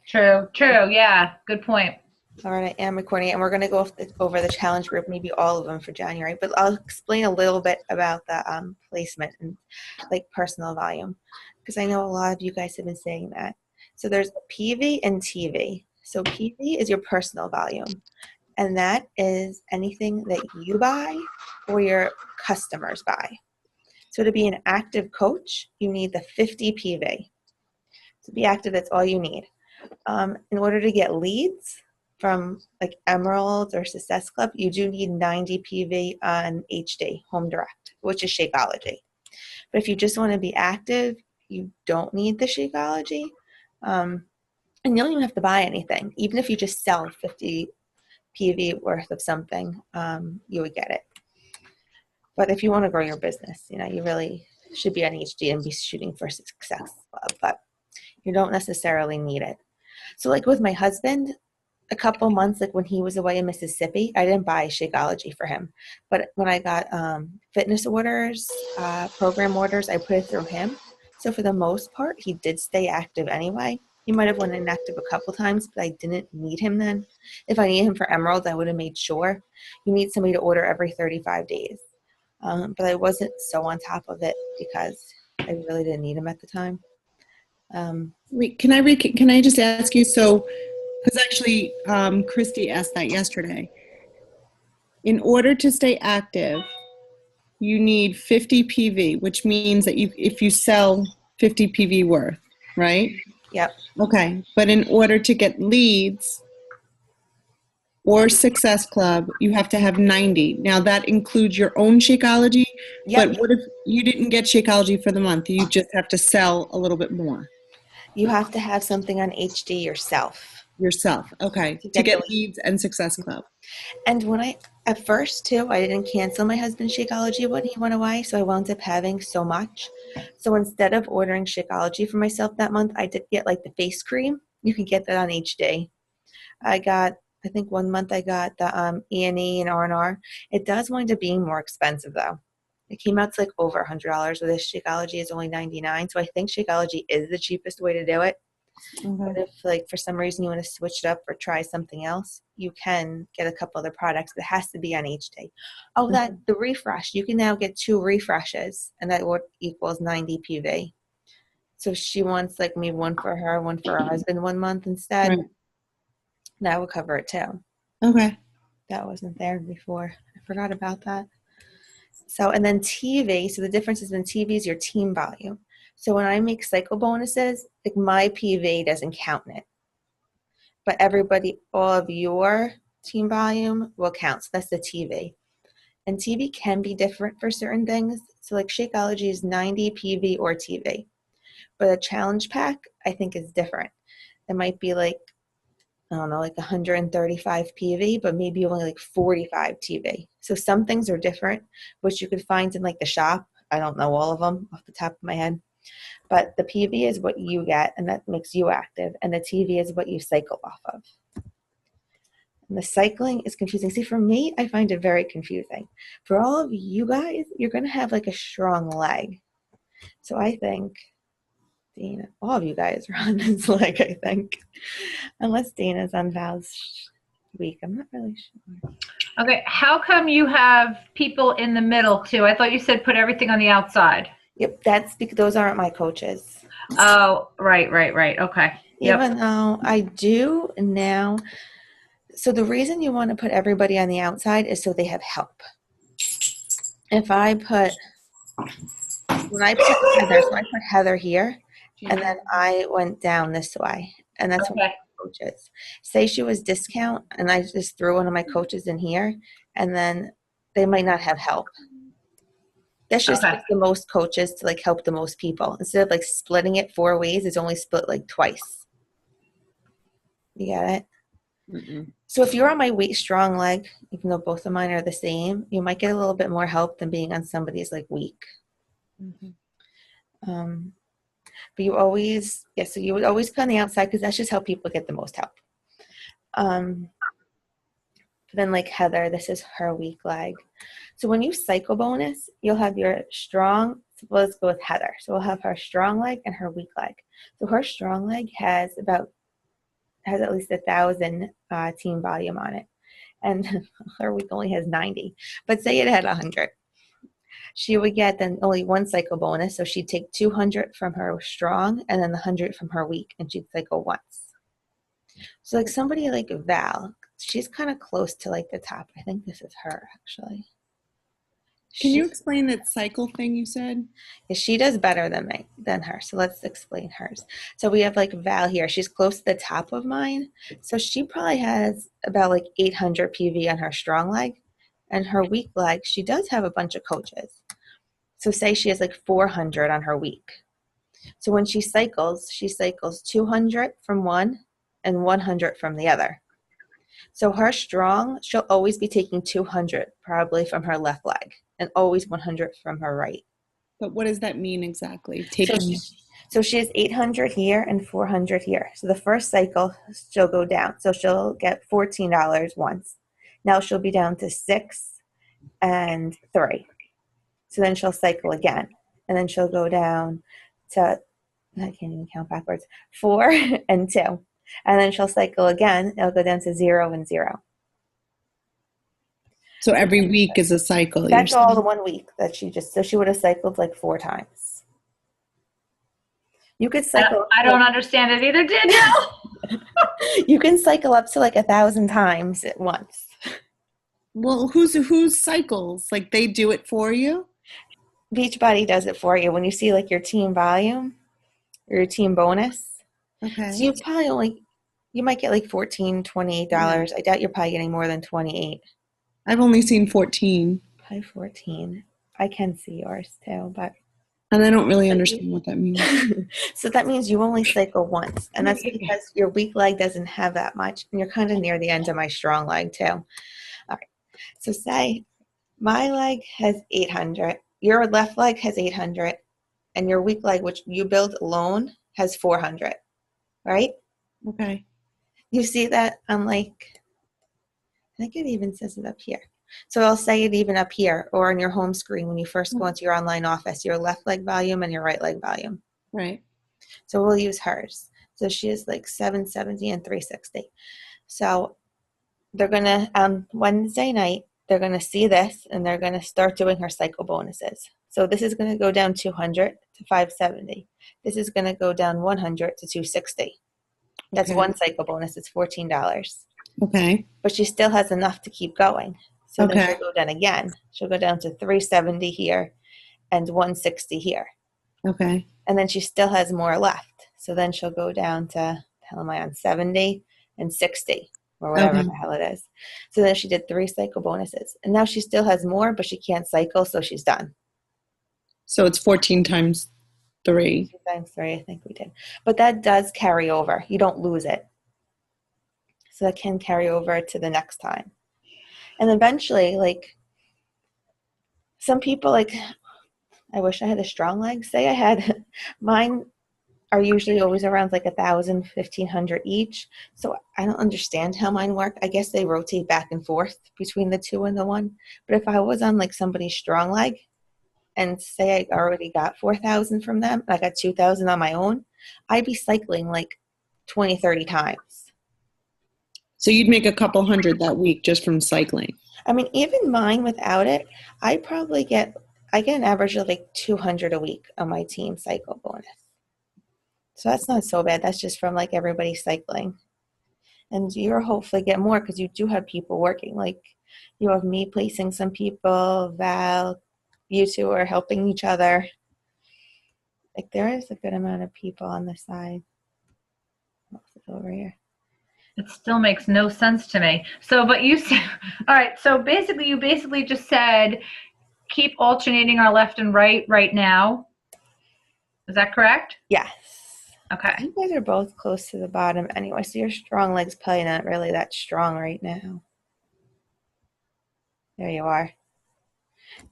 True. True. Yeah. Good point. All right, I am recording it, and we're going to go over the challenge group, maybe all of them for January, but I'll explain a little bit about the placement and like personal volume, because I know a lot of you guys have been saying that. So there's PV and TV. So PV is your personal volume, and that is anything that you buy or your customers buy. So to be an active coach, you need the 50 PV. To be active, that's all you need. In order to get leads from like Emerald or Success Club, you do need 90 PV on HD, Home Direct, which is Shakeology. But if you just want to be active, you don't need the Shakeology. And you don't even have to buy anything. Even if you just sell 50 PV worth of something, you would get it. But if you want to grow your business, you really should be on HD and be shooting for Success Club, but you don't necessarily need it. So like with my husband, a couple months, like when he was away in Mississippi, I didn't buy Shakeology for him. But when I got fitness orders, program orders, I put it through him. So for the most part, he did stay active anyway. He might have went inactive a couple times, but I didn't need him then. If I need him for Emeralds, I would have made sure. You need somebody to order every 35 days. But I wasn't so on top of it because I really didn't need him at the time. Wait, can I just ask you, so, because actually Christy asked that yesterday. In order to stay active, you need 50 PV, which means that if you sell 50 PV worth, right? Yep. Okay, but in order to get leads or Success Club, you have to have 90. Now that includes your own Shakeology, Yep. but what if you didn't get Shakeology for the month? You just have to sell a little bit more. You have to have something on HD yourself. Okay, to get leads and Success Club. And when at first too, I didn't cancel my husband's Shakeology when he went away, so I wound up having so much. So instead of ordering Shakeology for myself that month, I did get like the face cream. You can get that on HD. I think one month I got the E&E and R&R. It does wind up being more expensive though. It came out to like over $100, where this Shakeology is only $99. So I think Shakeology is the cheapest way to do it. But if like for some reason you want to switch it up or try something else, you can get a couple other products, but it has to be on HD. Oh, that the refresh, you can now get 2 refreshes, and that equals 90 PV. So if she wants like maybe one for her, one for her husband 1 month instead. Right. That will cover it too. Okay. That wasn't there before. I forgot about that. So, and then TV. So the difference is in TV is your team volume. So when I make cycle bonuses, like my PV doesn't count in it. But everybody, all of your team volume will count. So that's the TV. And TV can be different for certain things. So like Shakeology is 90 PV or TV. But a challenge pack, I think, is different. It might be like, I don't know, like 135 PV, but maybe only like 45 TV. So some things are different, which you could find in like the shop. I don't know all of them off the top of my head. But the PV is what you get, and that makes you active. And the TV is what you cycle off of. And the cycling is confusing. See, for me, I find it very confusing. For all of you guys, you're going to have like a strong leg. So I think Dana, all of you guys are on this leg, I think. Unless Dana's on Val's week. I'm not really sure. Okay, how come you have people in the middle too? I thought you said put everything on the outside. Yep, that's because those aren't my coaches. Oh, right. Okay. Yep. Even though I do now. So the reason you want to put everybody on the outside is so they have help. When I put Heather, so I put Heather here, and then I went down this way, and that's what my coaches. Say she was discount, and I just threw one of my coaches in here, and then they might not have help. That's just the most coaches to like help the most people. Instead of like splitting it 4 ways, it's only split like twice. You get it? Mm-mm. So if you're on my weak, strong leg, even though both of mine are the same, you might get a little bit more help than being on somebody's like weak. Mm-hmm. But you always, so you would always put on the outside because that's just how people get the most help. Then like Heather, this is her weak leg. So when you cycle bonus, you'll have your strong, so let's go with Heather. So we'll have her strong leg and her weak leg. So her strong leg has about has at least 1,000 team volume on it, and her week only has 90. But say it had 100, she would get then only one cycle bonus. So she'd take 200 from her strong and then the 100 from her weak, and she'd cycle once. So like somebody like Val, she's kind of close to like the top. I think this is her actually. Can you explain that cycle thing you said? She does better than her. So let's explain hers. So we have like Val here. She's close to the top of mine. So she probably has about like 800 PV on her strong leg, and her weak leg, she does have a bunch of coaches. So say she has like 400 on her weak. So when she cycles 200 from one and 100 from the other. So her strong, she'll always be taking 200 probably from her left leg and always 100 from her right. But what does that mean exactly? So she has 800 here and 400 here. So the first cycle, she'll go down. So she'll get $14 once. Now she'll be down to 6 and 3. So then she'll cycle again. And then she'll go down to, I can't even count backwards, 4 and 2. And then she'll cycle again. It'll go down to 0 and 0. So every week is a cycle. That's all the 1 week that so she would have cycled like 4 times. You could cycle. I don't understand it either, Danielle. You can cycle up to like 1,000 times at once. Well, whose cycles? Like they do it for you? Beachbody does it for you when you see like your team volume or your team bonus. Okay. So you might get like $14, $28. I doubt you're probably getting more than 28. I've only seen 14. Probably 14. I can see yours too, but. And I don't really understand what that means. So that means you only cycle once, and that's because your weak leg doesn't have that much, and you're kind of near the end of my strong leg too. All right. So say my leg has 800, your left leg has 800, and your weak leg, which you build alone, has 400, right? Okay. You see that on like, I think it even says it up here. So I'll say it even up here or on your home screen when you first go into your online office, your left leg volume and your right leg volume. Right. So we'll use hers. So she is like 770 and 360. So they're going to, on Wednesday night, they're going to see this and they're going to start doing her cycle bonuses. So this is going to go down 200 to 570. This is going to go down 100 to 260. That's Okay. one cycle bonus. It's $14. Okay. But she still has enough to keep going. So then Okay. she'll go down again. She'll go down to 370 here and 160 here. Okay. And then she still has more left. So then she'll go down to, how am I on, 70 and 60 or whatever Okay. the hell it is. So then she did 3 cycle bonuses. And now she still has more, but she can't cycle, so she's done. So it's 14 times 3. 2 times 3, I think we did. But that does carry over. You don't lose it. So that can carry over to the next time. And eventually, like, some people, like, I wish I had a strong leg. Say I had, mine are usually always around like 1,000, 1,500 each. So I don't understand how mine work. I guess they rotate back and forth between the 2 and the 1. But if I was on like somebody's strong leg and say I already got 4,000 from them, I got 2,000 on my own, I'd be cycling like 20, 30 times. So you'd make a couple hundred that week just from cycling. I mean, even mine without it, I get an average of like 200 a week on my team cycle bonus. So that's not so bad. That's just from like everybody cycling. And you'll hopefully get more because you do have people working. Like you have me placing some people, Val, you two are helping each other. Like there is a good amount of people on the side. What's it over here? It still makes no sense to me. So, but you said, all right, so you basically just said, keep alternating our left and right now. Is that correct? Yes. Okay. You guys are both close to the bottom anyway, so your strong leg's probably not really that strong right now. There you are.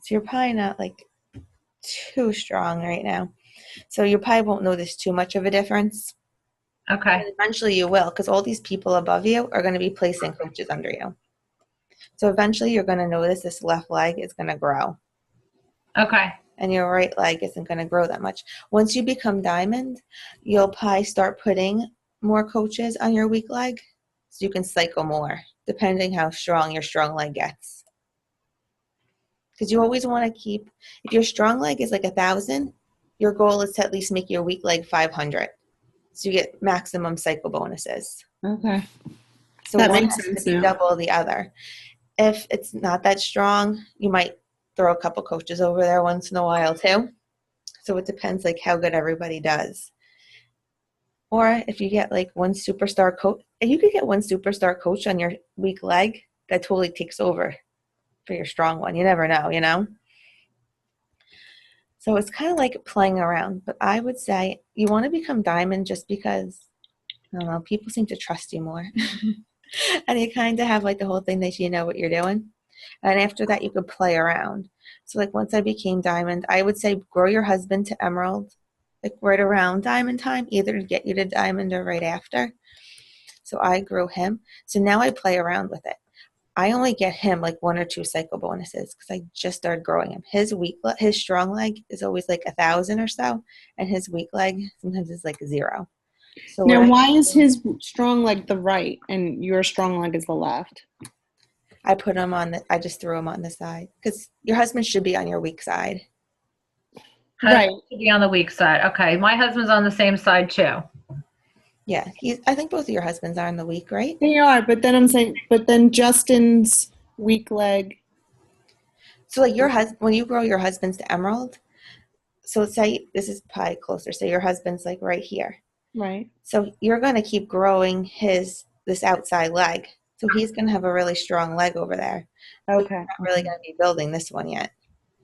So you're probably not like too strong right now. So you probably won't notice too much of a difference. Okay. And eventually you will, because all these people above you are going to be placing coaches under you. So eventually you're going to notice this left leg is going to grow. Okay. And your right leg isn't going to grow that much. Once you become diamond, you'll probably start putting more coaches on your weak leg so you can cycle more, depending how strong your strong leg gets. Because you always want to keep, if your strong leg is like 1,000, your goal is to at least make your weak leg 500. So you get maximum cycle bonuses. Okay. So That one makes has sense to be now. double the other. If it's not that strong, you might throw a couple coaches over there once in a while too. So it depends like how good everybody does. Or if you get like one superstar coach, if you could get one superstar coach on your weak leg, that totally takes over for your strong one. You never know, you know? So it's kind of like playing around. But I would say you want to become diamond just because, I don't know, people seem to trust you more. And you kind of have like the whole thing that you know what you're doing. And after that, you could play around. So like once I became diamond, I would say grow your husband to emerald, like right around diamond time, either to get you to diamond or right after. So I grew him. So now I play around with it. I only get him like 1 or 2 cycle bonuses because I just started growing him. His strong leg is always like 1,000 or so, and his weak leg sometimes is like 0. So Now, what why is his strong leg the right and your strong leg is the left? I put him on I just threw him on the side because your husband should be on your weak side. Right. Husband should be on the weak side. Okay, my husband's on the same side too. Yeah, I think both of your husbands are on the weak, right? They are, but then I'm saying, but then Justin's weak leg. So like when you grow your husband's to emerald, so say this is probably closer. So your husband's like right here. Right. So you're going to keep growing this outside leg. So he's going to have a really strong leg over there. Okay. You're not really going to be building this one yet.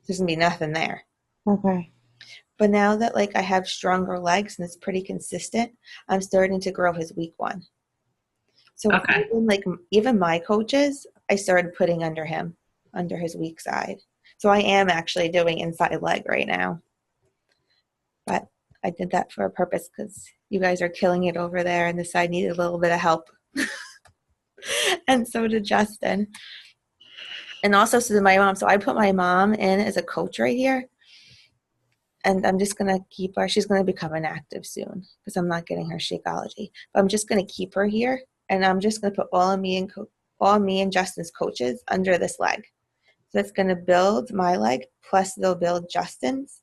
There's going to be nothing there. Okay. But now that like I have stronger legs and it's pretty consistent, I'm starting to grow his weak one. So Okay. even my coaches, I started putting under his weak side. So I am actually doing inside leg right now. But I did that for a purpose because you guys are killing it over there and this side needed a little bit of help. And so did Justin. And also so did my mom. So I put my mom in as a coach right here. And I'm just going to keep her. She's going to become inactive soon because I'm not getting her Shakeology. But I'm just going to keep her here. And I'm just going to put all me and Justin's coaches under this leg. So it's going to build my leg, plus they'll build Justin's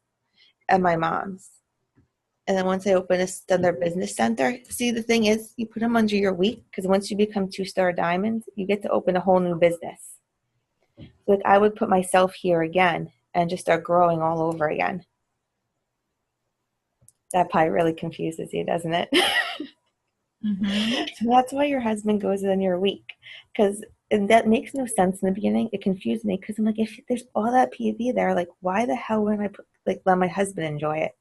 and my mom's. And then once I open another business center, see, the thing is, you put them under your week because once you become 2-star diamond, you get to open a whole new business. So like I would put myself here again and just start growing all over again. That probably really confuses you, doesn't it? Mm-hmm. So that's why your husband goes in your week, because that makes no sense in the beginning. It confused me because I'm like, if there's all that PV there, like why the hell wouldn't I let my husband enjoy it?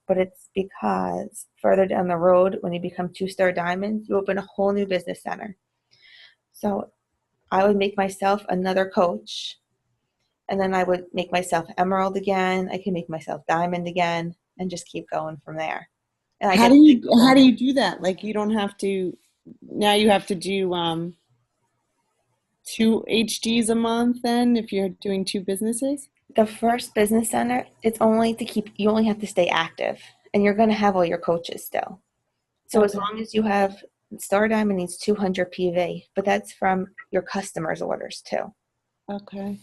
But it's because further down the road, when you become 2-star diamond, you open a whole new business center. So I would make myself another coach, and then I would make myself emerald again. I can make myself diamond again, and just keep going from there. And How do you do that? Like you don't have to, now you have to do 2 HDs a month then if you're doing 2 businesses? The first business center, it's only you only have to stay active, and you're going to have all your coaches still. So as long as you have, Star Diamond needs 200 PV, but that's from your customers' orders too. Okay.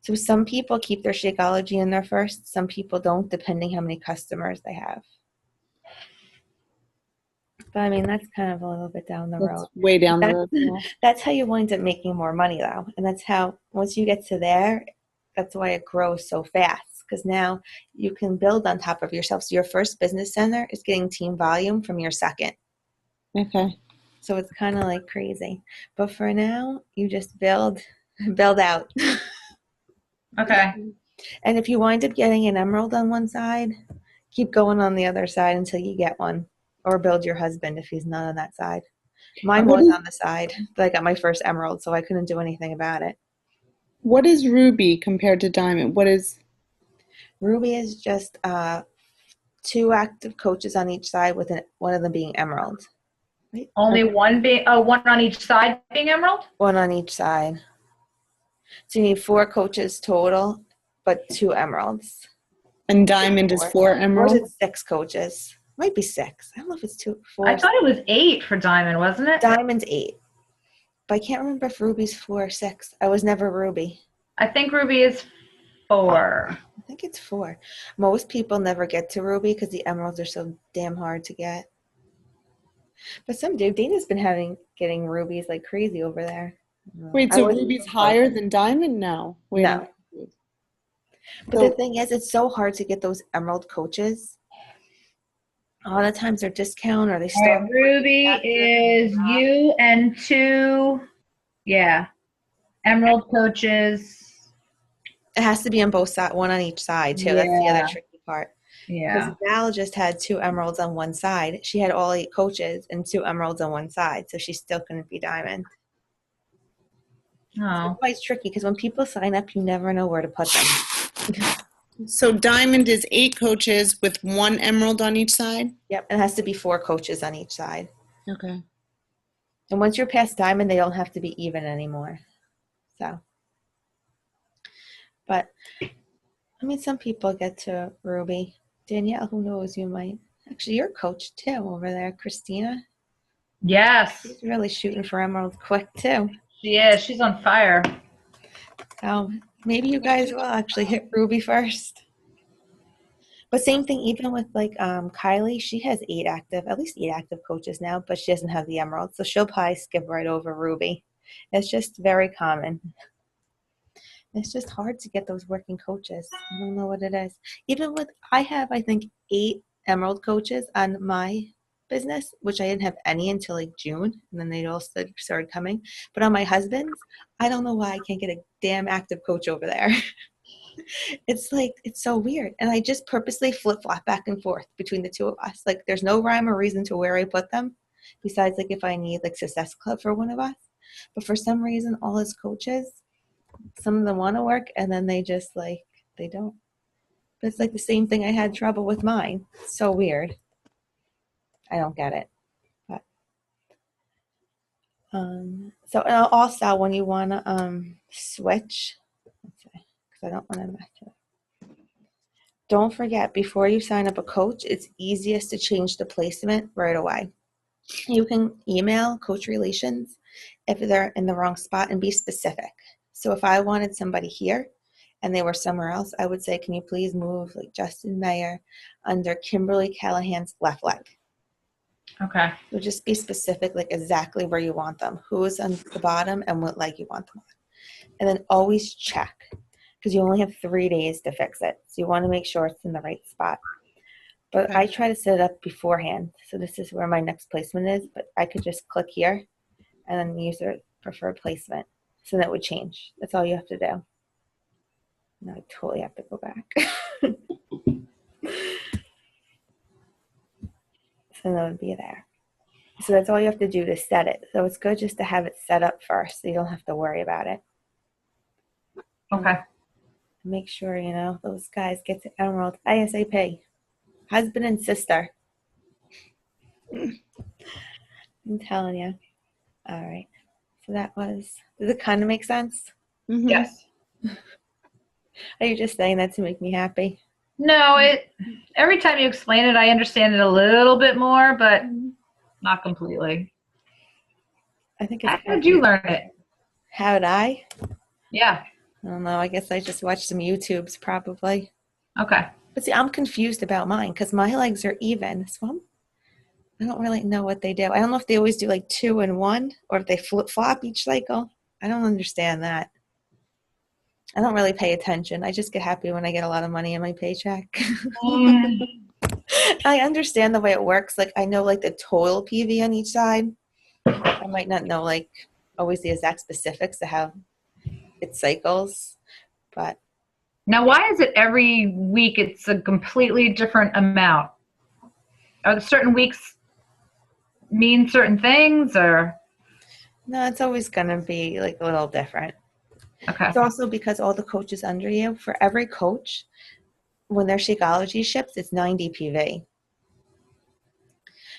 So some people keep their Shakeology in there first, some people don't, depending how many customers they have. But I mean, that's kind of a little bit down the road. That's way down the road. Yeah. That's how you wind up making more money though. And that's how, once you get to there, that's why it grows so fast. Because now you can build on top of yourself. So your first business center is getting team volume from your second. Okay. So it's kind of like crazy. But for now, you just build out. Okay. And if you wind up getting an emerald on one side, keep going on the other side until you get one. Or build your husband if he's not on that side. Mine was on the side, but I got my first emerald, so I couldn't do anything about it. What is Ruby compared to Diamond? Ruby is just 2 active coaches on each side, with one of them being emerald. Right? Only one on each side being emerald? One on each side. So you need 4 coaches total, but 2 emeralds. And Diamond is 4 Or is emerald? it 6 coaches? Might be 6. I don't know if it's 2, 4. I thought it was 8 for diamond, wasn't it? Diamond's 8. But I can't remember if Ruby's 4 or 6. I was never Ruby. I think ruby is 4. I think it's 4. Most people never get to Ruby because the emeralds are so damn hard to get. But some dude, Dana's been getting rubies like crazy over there. Wait, I so wouldn't- Ruby's higher than Diamond? No. Wait a No. minute. But So- the thing is, it's so hard to get those emerald coaches. A lot of times they're discount or they All start. right, ruby is U and 2. Yeah. Emerald coaches. It has to be on both sides, one on each side too. That's the Yeah. other tricky part. Yeah. Because Val just had 2 emeralds on one side. She had all 8 coaches and 2 emeralds on one side, so she still couldn't be diamond. Oh. It's quite tricky because when people sign up, you never know where to put them. So Diamond is 8 coaches with 1 emerald on each side? Yep, it has to be 4 coaches on each side. Okay. And once you're past diamond, they don't have to be even anymore. So, but I mean, some people get to ruby. Danielle, who knows, you might. Actually, you're coach too over there, Christina. Yes. She's really shooting for emerald quick too. She is. She's on fire. So maybe you guys will actually hit ruby first. But same thing, even with like Kylie, she has at least 8 active coaches now, but she doesn't have the emerald. So she'll probably skip right over ruby. It's just very common. It's just hard to get those working coaches. I don't know what it is. Even with, I have, I think, 8 emerald coaches on my business, which I didn't have any until like June, and then they all started coming. But on my husband's, I don't know why I can't get a damn active coach over there. It's like, it's so weird. And I just purposely flip-flop back and forth between the 2 of us. Like, there's no rhyme or reason to where I put them, besides like if I need like Success Club for one of us. But for some reason, all his coaches, some of them want to work, and then they just like, they don't. But it's like the same thing I had trouble with mine. It's so weird. I don't get it. But so also when you want to switch, let's see, because I don't want to mess it up. Don't forget, before you sign up a coach, it's easiest to change the placement right away. You can email Coach Relations if they're in the wrong spot and be specific. So if I wanted somebody here and they were somewhere else, I would say, can you please move like Justin Mayer under Kimberly Callahan's left leg? Okay. So just be specific, like exactly where you want them, who is on the bottom and what leg you want them on. And then always check, because you only have 3 days to fix it. So you want to make sure it's in the right spot. But Okay. I try to set it up beforehand. So this is where my next placement is, but I could just click here and then use their preferred placement. So that would change. That's all you have to do. Now I totally have to go back. So that would be there. So that's all you have to do to set it. So it's good just to have it set up first so you don't have to worry about it. Okay. Make sure, you know, those guys get to Emerald ASAP. Husband and sister. I'm telling you. All right. So that was, does it kind of make sense? Mhm. Yes. Are you just saying that to make me happy? No, every time you explain it, I understand it a little bit more, but not completely. I think How it's did you learn it? How did I? Yeah. I don't know. I guess I just watched some YouTubes probably. Okay. But see, I'm confused about mine because my legs are even. So I don't really know what they do. I don't know if they always do like 2 and 1 or if they flip flop each cycle. I don't understand that. I don't really pay attention. I just get happy when I get a lot of money in my paycheck. I understand the way it works. Like I know like the total PV on each side. I might not know like always the exact specifics of how it cycles, but Now, why is it every week it's a completely different amount? Are certain weeks mean certain things, or? no, it's always going to be like a little different. Okay. It's also because all the coaches under you, for every coach, when their Shakeology ships, it's 90 PV.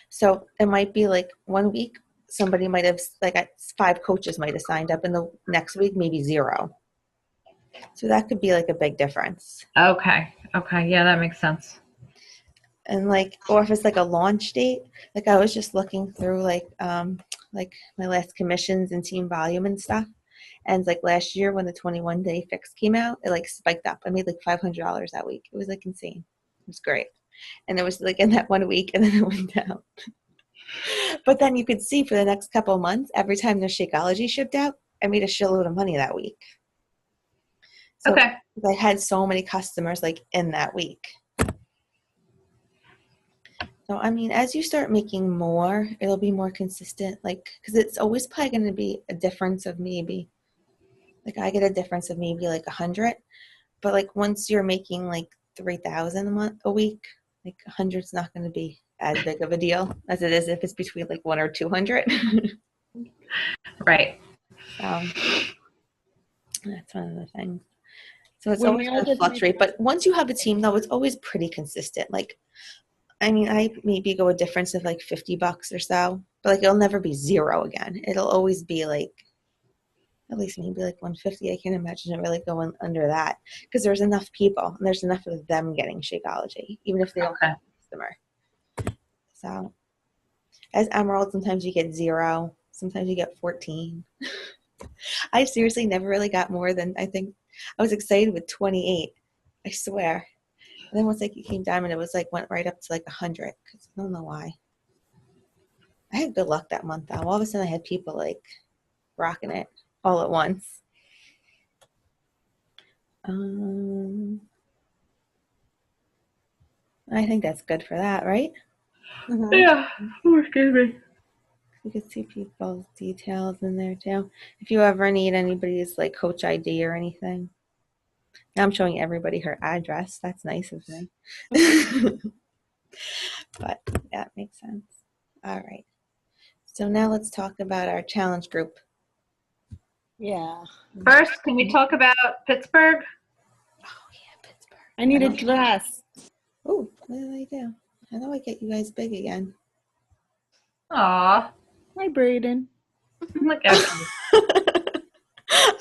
So it might be like 1 week, somebody might have, like 5 coaches might have signed up, and the next week, maybe 0. So that could be like a big difference. Okay. Okay. Yeah, that makes sense. And like, or if it's like a launch date, like I was just looking through like my last commissions and team volume and stuff. And like last year when the 21-day fix came out, it like spiked up. I made like $500 that week. It was like insane. It was great. And it was like in that 1 week and then it went down. But then you could see for the next couple of months, every time the Shakeology shipped out, I made a shitload of money that week. So Okay. I had so many customers like in that week. So, I mean, as you start making more, it'll be more consistent, like, because it's always probably going to be a difference of maybe, like, I get a difference of maybe like 100, but like once you're making like 3,000 a week, like 100's not going to be as big of a deal as it is if it's between like 1 or 200. Right. So that's one of the things. So it's When always we all going to get to make- fluctuate, but once you have a team, though, it's always pretty consistent. Like, I mean, I maybe go a difference of like $50 or so, but like it'll never be zero again. It'll always be like at least maybe like 150. I can't imagine it really going under that because there's enough people and there's enough of them getting Shakeology, even if they don't Okay. have a customer. So as Emerald, sometimes you get 0, sometimes you get 14. I seriously never really got more than, I think I was excited with 28. I swear. And then once like it came down and it was like went right up to like 100. Cause I don't know why. I had good luck that month though. All of a sudden I had people like rocking it all at once. I think that's good for that, right? Yeah. Oh, excuse me. You can see people's details in there too. If you ever need anybody's like coach ID or anything. Now I'm showing everybody her address. That's nice of me. But yeah, it makes sense. All right. So now let's talk about our challenge group. Yeah. First, can we talk about Pittsburgh? Oh yeah, Pittsburgh. I need a dress. Oh, what did I do? How do I get you guys big again? Aw. Hi, Braden. Look at you.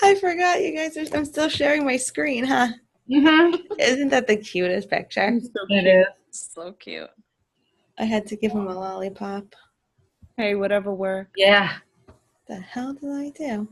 I forgot you guys are. I'm still sharing my screen, huh? Mm-hmm. Isn't that the cutest picture? He's so It cute. is. So cute. I had to give him a lollipop. Hey, whatever works. Yeah. The hell did I do?